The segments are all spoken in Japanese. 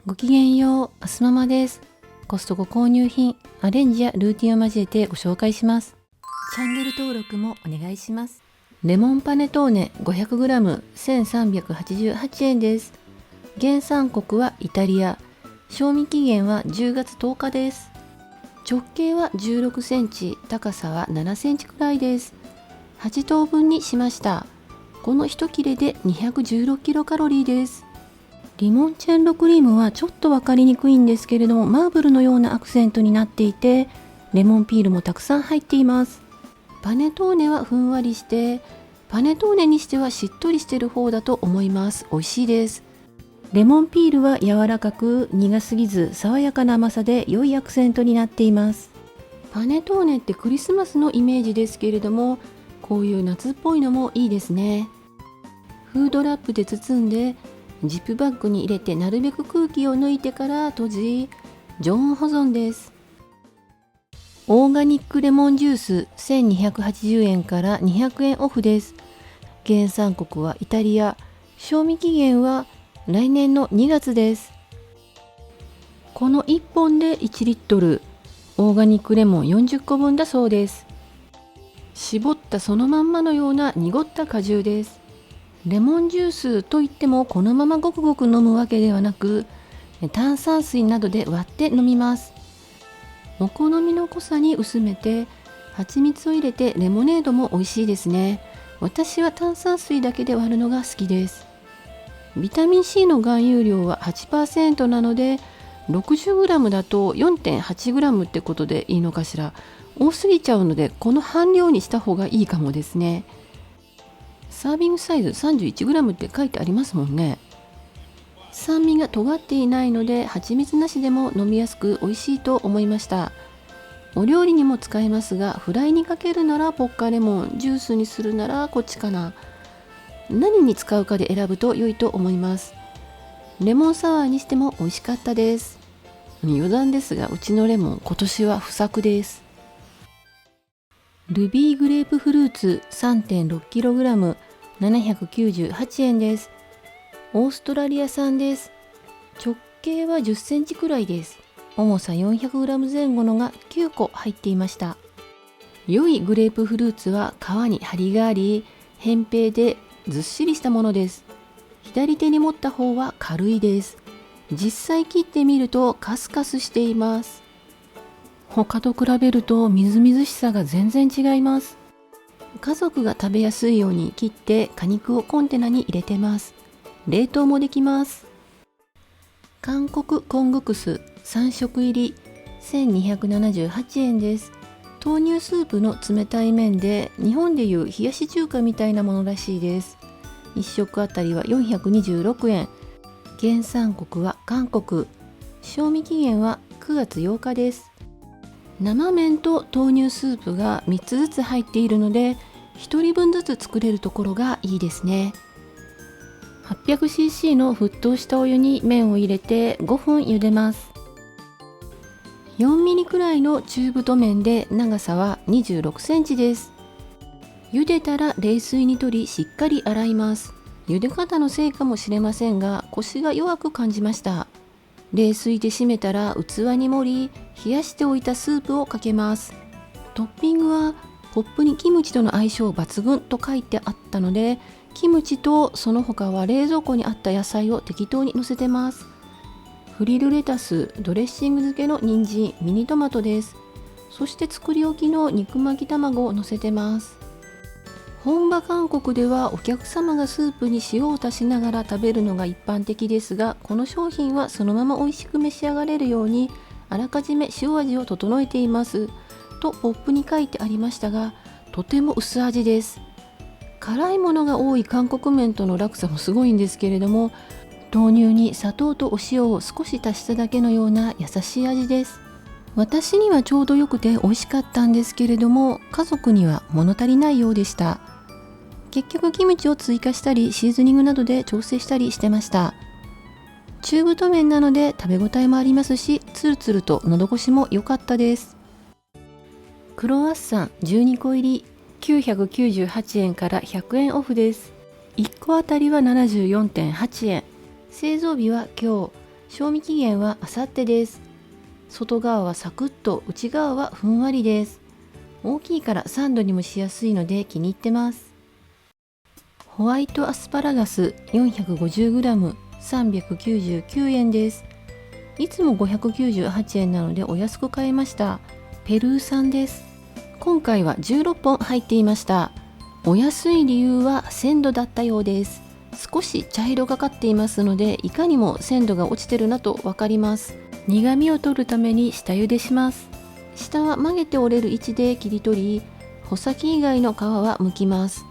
ごきげんよう、あすままです。コストコ購入品、アレンジやルーティンを交えてご紹介します。チャンネル登録もお願いします。レモンパネトーネ 500g 1388円です。原産国はイタリア。賞味期限は10月10日です。直径は16センチ、高さは7センチくらいです。8等分にしました。この1切れで216キロカロリーです。リモンチェンロクリームはちょっと分かりにくいんですけれども、マーブルのようなアクセントになっていて、レモンピールもたくさん入っています。パネトーネはふんわりして、パネトーネにしてはしっとりしてる方だと思います。美味しいです。レモンピールは柔らかく苦すぎず爽やかな甘さで良いアクセントになっています。パネトーネってクリスマスのイメージですけれども、こういう夏っぽいのもいいですね。フードラップで包んでジップバッグに入れて、なるべく空気を抜いてから閉じ、常温保存です。オーガニックレモンジュース1280円から200円オフです。原産国はイタリア。賞味期限は来年の2月です。この1本で1リットル、オーガニックレモン40個分だそうです。絞ったそのまんまのような濁った果汁です。レモンジュースといってもこのままごくごく飲むわけではなく、炭酸水などで割って飲みます。お好みの濃さに薄めて蜂蜜を入れて、レモネードも美味しいですね。私は炭酸水だけで割るのが好きです。ビタミン C の含有量は 8% なので 60g だと 4.8g ってことでいいのかしら。多すぎちゃうのでこの半量にした方がいいかもですね。サービングサイズ 31g って書いてありますもんね。酸味が尖っていないので蜂蜜なしでも飲みやすく美味しいと思いました。お料理にも使えますが、フライにかけるならポッカレモン、ジュースにするならこっちかな。何に使うかで選ぶと良いと思います。レモンサワーにしても美味しかったです。余談ですが、うちのレモン今年は不作です。ルビーグレープフルーツ 3.6kg 798円です。オーストラリア産です。直径は10センチくらいです。重さ 400g 前後のが9個入っていました。良いグレープフルーツは皮に張りがあり、扁平でずっしりしたものです。左手に持った方は軽いです。実際切ってみるとカスカスしています。他と比べるとみずみずしさが全然違います。家族が食べやすいように切って果肉をコンテナに入れてます。冷凍もできます。韓国コングクス3食入り1278円です。豆乳スープの冷たい麺で、日本でいう冷やし中華みたいなものらしいです。1食あたりは426円。原産国は韓国。賞味期限は9月8日です。生麺と豆乳スープが3つずつ入っているので、1人分ずつ作れるところがいいですね。800cc の沸騰したお湯に麺を入れて5分茹でます。4ミリくらいの中太麺で、長さは26センチです。茹でたら冷水に取りしっかり洗います。茹で方のせいかもしれませんが、コシが弱く感じました。冷水で締めたら器に盛り、冷やしておいたスープをかけます。トッピングはポップにキムチとの相性抜群と書いてあったので、キムチとその他は冷蔵庫にあった野菜を適当に乗せてます。フリルレタス、ドレッシング漬けの人参、ミニトマトです。そして作り置きの肉巻き卵を乗せてます。本場韓国ではお客様がスープに塩を足しながら食べるのが一般的ですが、この商品はそのまま美味しく召し上がれるようにあらかじめ塩味を整えていますとポップに書いてありましたが、とても薄味です。辛いものが多い韓国麺との落差もすごいんですけれども、豆乳に砂糖とお塩を少し足しただけのような優しい味です。私にはちょうどよくて美味しかったんですけれども、家族には物足りないようでした。結局キムチを追加したりシーズニングなどで調整したりしてました。中太麺なので食べ応えもありますし、ツルツルと喉越しも良かったです。クロワッサン12個入り998円から100円オフです。1個あたりは 74.8 円。製造日は今日。賞味期限はあさってです。外側はサクッと、内側はふんわりです。大きいからサンドにもしやすいので気に入ってます。ホワイトアスパラガス 450g 399円です。いつも598円なのでお安く買えました。ペルー産です。今回は16本入っていました。お安い理由は鮮度だったようです。少し茶色がかっていますので、いかにも鮮度が落ちてるなとわかります。苦味を取るために下茹でします。下は曲げて折れる位置で切り取り、穂先以外の皮は剥きます。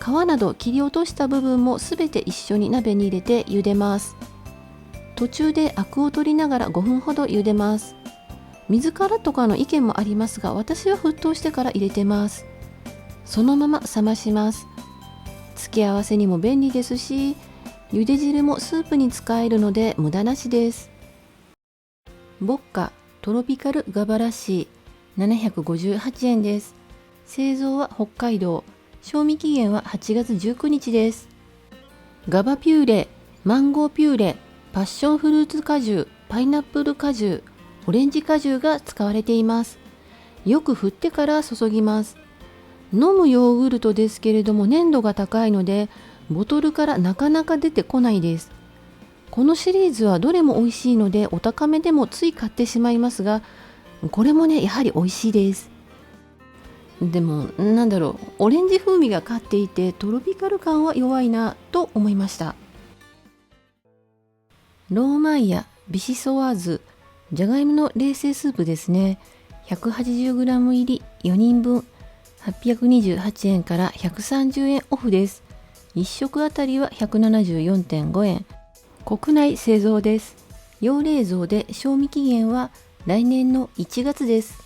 皮など切り落とした部分もすべて一緒に鍋に入れて茹でます。途中でアクを取りながら5分ほど茹でます。水からとかの意見もありますが、私は沸騰してから入れてます。そのまま冷まします。付け合わせにも便利ですし、茹で汁もスープに使えるので無駄なしです。ボッカトロピカルガバラッシー758円です。製造は北海道。賞味期限は8月19日です。ガバピューレ、マンゴーピューレ、パッションフルーツ果汁、パイナップル果汁、オレンジ果汁が使われています。よく振ってから注ぎます。飲むヨーグルトですけれども粘度が高いのでボトルからなかなか出てこないです。このシリーズはどれも美味しいのでお高めでもつい買ってしまいますが、これもねやはり美味しいです。でもオレンジ風味が勝っていてトロピカル感は弱いなと思いました。ローマイヤビシソワーズじゃがいもの冷製スープですね。 180g 入り4人分828円から130円オフです。1食あたりは 174.5 円。国内製造です。要冷蔵で賞味期限は来年の1月です。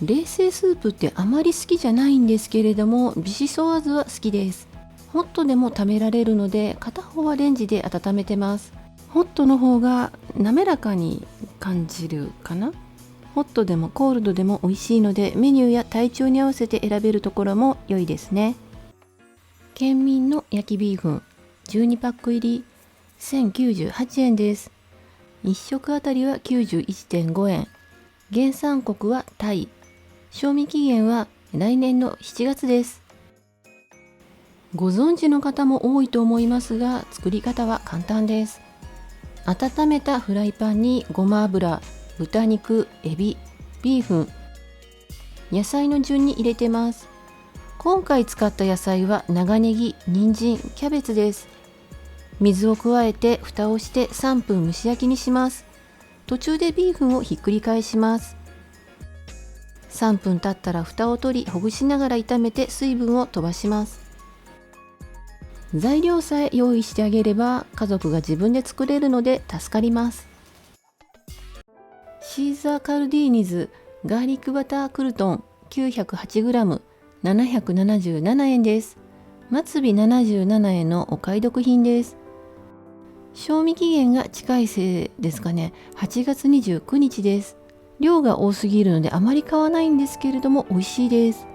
冷製スープってあまり好きじゃないんですけれども、ビシソワーズは好きです。ホットでも食べられるので、片方はレンジで温めてます。ホットの方が滑らかに感じるかな。ホットでもコールドでも美味しいので、メニューや体調に合わせて選べるところも良いですね。県民の焼きビーフン12パック入り1098円です。1食あたりは 91.5 円。原産国はタイ。賞味期限は来年の7月です。ご存知の方も多いと思いますが、作り方は簡単です。温めたフライパンにごま油、豚肉、エビ、ビーフン、野菜の順に入れてます。今回使った野菜は長ネギ、人参、キャベツです。水を加えて蓋をして3分蒸し焼きにします。途中でビーフンをひっくり返します。3分経ったら蓋を取り、ほぐしながら炒めて水分を飛ばします。材料さえ用意してあげれば家族が自分で作れるので助かります。シーザーカルディーニズガーリックバタークルトン 908g 777円です。末尾77円のお買い得品です。賞味期限が近いせいですかね。8月29日です。量が多すぎるのであまり買わないんですけれども美味しいです。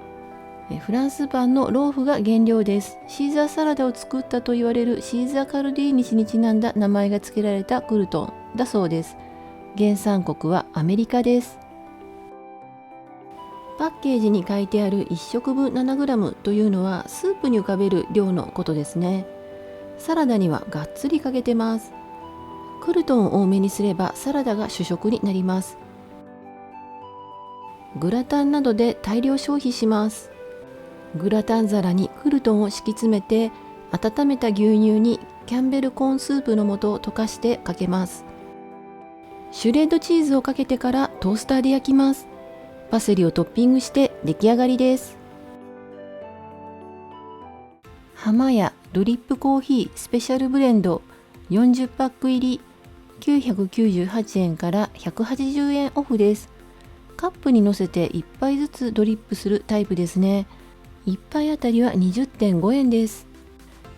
フランスパンのローフが原料です。シーザーサラダを作ったと言われるシーザーカルディーニ氏にちなんだ名前が付けられたクルトンだそうです。原産国はアメリカです。パッケージに書いてある1食分 7g というのはスープに浮かべる量のことですね。サラダにはがっつりかけてます。クルトンを多めにすればサラダが主食になります。グラタンなどで大量消費します。グラタン皿にクルトンを敷き詰めて、温めた牛乳にキャンベルコーンスープの素を溶かしてかけます。シュレッドチーズをかけてからトースターで焼きます。パセリをトッピングして出来上がりです。浜屋ドリップコーヒースペシャルブレンド40パック入り998円から180円オフです。カップにのせて1杯ずつドリップするタイプですね。1杯あたりは 20.5 円です。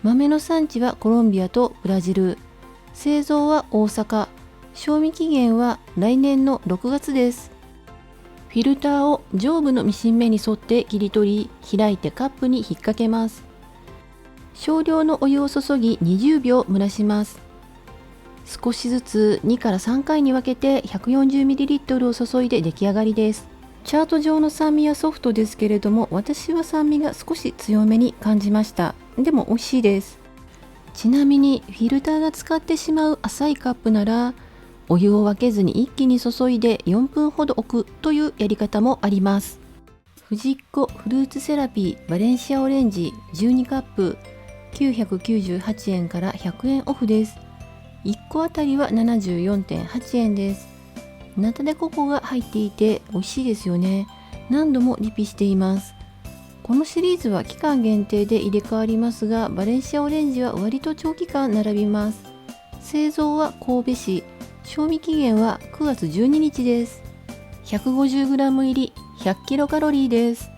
豆の産地はコロンビアとブラジル。製造は大阪。賞味期限は来年の6月です。フィルターを上部のミシン目に沿って切り取り、開いてカップに引っ掛けます。少量のお湯を注ぎ20秒蒸らします。少しずつ2から3回に分けて 140ml を注いで出来上がりです。チャート上の酸味はソフトですけれども、私は酸味が少し強めに感じました。でも美味しいです。ちなみにフィルターが使ってしまう浅いカップなら、お湯を分けずに一気に注いで4分ほど置くというやり方もあります。フジッコフルーツセラピーバレンシアオレンジ12カップ998円から100円オフです。1個あたりは 74.8 円です。ナタデココが入っていて美味しいですよね。何度もリピしています。このシリーズは期間限定で入れ替わりますが、バレンシアオレンジは割と長期間並びます。製造は神戸市、賞味期限は9月12日です。150g 入り100キロカロリーです。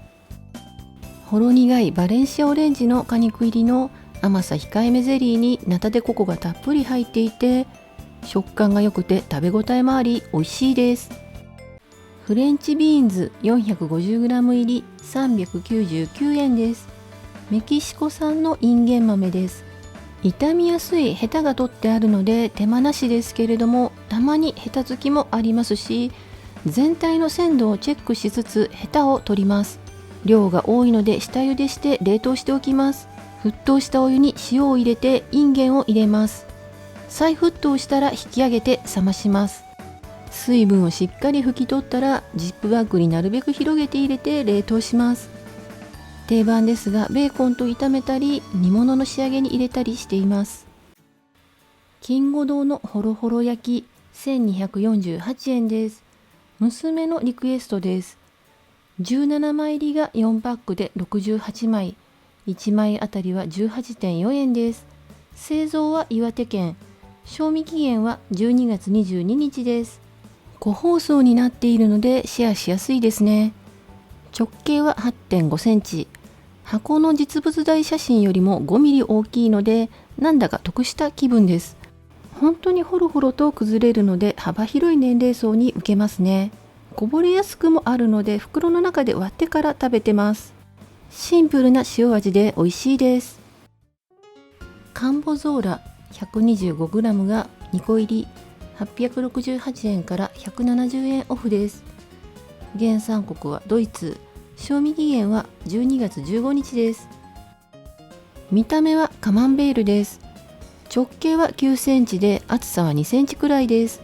ほろ苦いバレンシアオレンジの果肉入りの甘さ控えめゼリーにナタデココがたっぷり入っていて、食感が良くて食べ応えもあり美味しいです。フレンチビーンズ 450g 入り399円です。メキシコ産のインゲン豆です。傷みやすいヘタが取ってあるので手間なしですけれども、たまにヘタ付きもありますし、全体の鮮度をチェックしつつヘタを取ります。量が多いので下茹でして冷凍しておきます。沸騰したお湯に塩を入れてインゲンを入れます。再沸騰したら引き上げて冷まします。水分をしっかり拭き取ったらジップバッグになるべく広げて入れて冷凍します。定番ですがベーコンと炒めたり煮物の仕上げに入れたりしています。金吾堂のホロホロ焼き1248円です。娘のリクエストです。17枚入りが4パックで68枚、1枚あたりは 18.4 円です。製造は岩手県、賞味期限は12月22日です。個包装になっているのでシェアしやすいですね。直径は 8.5 センチ。箱の実物大写真よりも5ミリ大きいので、なんだか得した気分です。本当にホロホロと崩れるので幅広い年齢層に受けますね。こぼれやすくもあるので袋の中で割ってから食べてます。シンプルな塩味で美味しいです。カンボゾーラ 125g が2個入り868円から170円オフです。原産国はドイツ、賞味期限は12月15日です。見た目はカマンベールです。直径は9センチで厚さは2センチくらいです。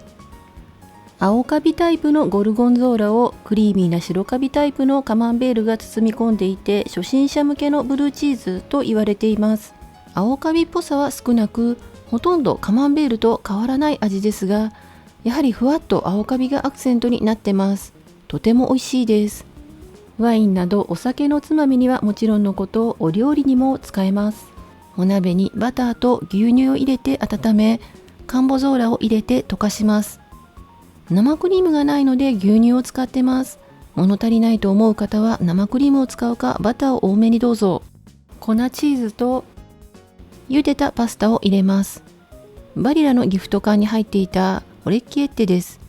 青カビタイプのゴルゴンゾーラをクリーミーな白カビタイプのカマンベールが包み込んでいて、初心者向けのブルーチーズと言われています。青カビっぽさは少なく、ほとんどカマンベールと変わらない味ですが、やはりふわっと青カビがアクセントになってます。とても美味しいです。ワインなどお酒のつまみにはもちろんのこと、お料理にも使えます。お鍋にバターと牛乳を入れて温め、カンボゾーラを入れて溶かします。生クリームがないので牛乳を使ってます。物足りないと思う方は生クリームを使うかバターを多めにどうぞ。粉チーズと茹でたパスタを入れます。バリラのギフト缶に入っていたオレッキエッテです。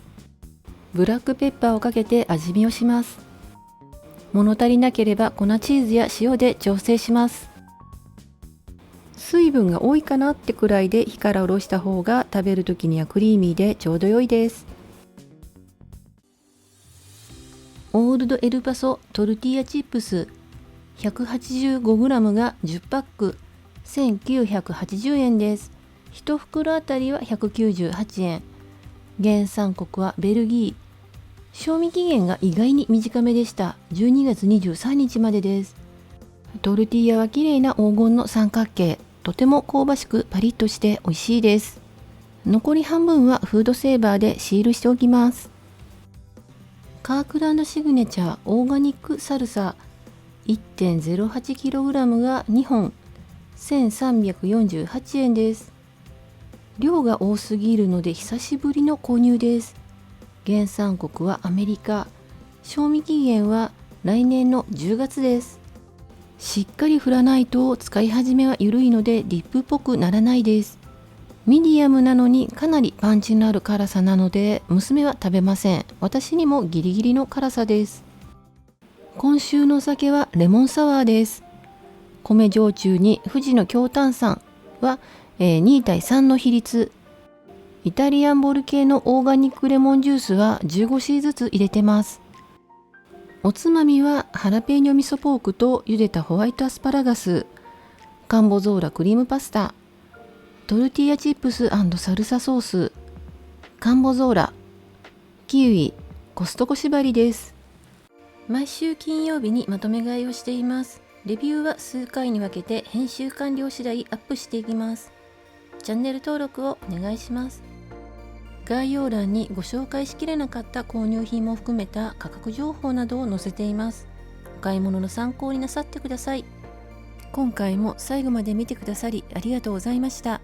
ブラックペッパーをかけて味見をします。物足りなければ粉チーズや塩で調整します。水分が多いかなってくらいで火から下ろした方が食べる時にはクリーミーでちょうど良いです。オールドエルパソトルティーヤチップス 185g が10パック1980円です。1袋あたりは198円。原産国はベルギー。賞味期限が意外に短めでした。12月23日までです。トルティーヤは綺麗な黄金の三角形。とても香ばしくパリッとして美味しいです。残り半分はフードセーバーでシールしておきます。カークランドシグネチャーオーガニックサルサ 1.08kg が2本1348円です。量が多すぎるので久しぶりの購入です。原産国はアメリカ。賞味期限は来年の10月です。しっかり振らないと使い始めは緩いのでディップっぽくならないです。ミディアムなのにかなりパンチのある辛さなので娘は食べません。私にもギリギリの辛さです。今週のお酒はレモンサワーです。米焼酎に富士の強炭酸は、2対3の比率。イタリアンボール系のオーガニックレモンジュースは 15cc ずつ入れてます。おつまみはハラペーニョ味噌ポークと茹でたホワイトアスパラガス、カンボゾーラクリームパスタ、トルティーヤチップス&サルサソース、カンボゾーラ、キウイ、コストコ縛りです。毎週金曜日にまとめ買いをしています。レビューは数回に分けて編集完了次第アップしていきます。チャンネル登録をお願いします。概要欄にご紹介しきれなかった購入品も含めた価格情報などを載せています。お買い物の参考になさってください。今回も最後まで見てくださりありがとうございました。